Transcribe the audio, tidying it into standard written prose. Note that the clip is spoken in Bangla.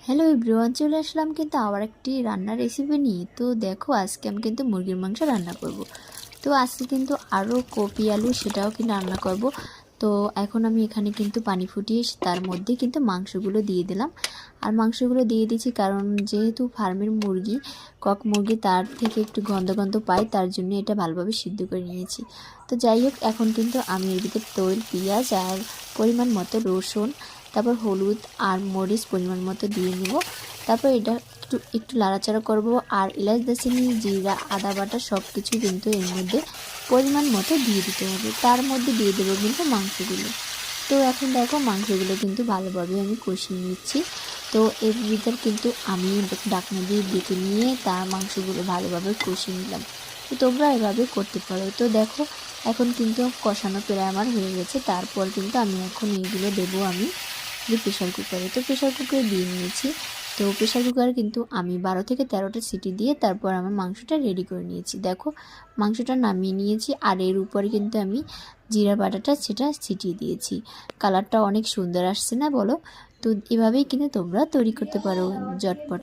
হ্যালো এভরিওয়ান, চলে আসলাম কিন্তু আবার একটি রান্নার রেসিপি নিয়ে। তো দেখো, আজকে আমি কিন্তু মুরগির মাংস রান্না করব। তো আজকে কিন্তু আরও কপি আলু সেটাও কিন্তু রান্না করব। তো এখন আমি এখানে কিন্তু পানি ফুটিয়ে তার মধ্যে কিন্তু মাংসগুলো দিয়ে দিলাম। আর মাংসগুলো দিয়ে দিচ্ছি কারণ যেহেতু ফার্মের মুরগি, কক মুরগি, তার থেকে একটু গন্ধ গন্ধ পাই, তার জন্য এটা ভালোভাবে সিদ্ধ করে নিয়েছি। তো যাই হোক, এখন কিন্তু আমি এর ভিতরে তেল, পেঁয়াজ আর পরিমাণ মতো রসুন, তারপর হলুদ আর মরিচ পরিমাণ মতো দিয়ে নেব। তারপর এটা একটু একটু নাড়াচাড়া করব। আর এলাচ, দারচিনি, জিরা, আদা বাটা সব কিছু কিন্তু এর মধ্যে পরিমাণ মতো দিয়ে দিতে হবে। তার মধ্যে দিয়ে দেবো কিন্তু মাংসগুলো। তো এখন দেখো, মাংসগুলো কিন্তু ভালোভাবে আমি কষিয়ে নিচ্ছি। তো এর ভিতর কিন্তু আমি ঢাকনা দিয়ে ডেকে নিয়ে তার মাংসগুলো ভালোভাবে কষিয়ে নিলাম। তো তোমরা এভাবে করতে পারো। তো দেখো, এখন কিন্তু কষানো প্রায় আমার হয়ে গেছে। তারপর কিন্তু আমি এখন এইগুলো দেবো আমি প্রেশার কুকারে। তো প্রেশার কুকারে দিয়ে নিয়েছি। তো প্রেশার কুকারে কিন্তু আমি 12 থেকে 13টা সিটি দিয়ে তারপর আমার মাংসটা রেডি করে নিয়েছি। দেখো, মাংসটা নামিয়ে নিয়েছি। আর এর উপরে কিন্তু আমি জিরা বাটাটা সেটা ছিটিয়ে দিয়েছি। কালারটা অনেক সুন্দর আসছে না বলো? তো এভাবেই কিন্তু তোমরা তৈরি করতে পারো ঝটপট।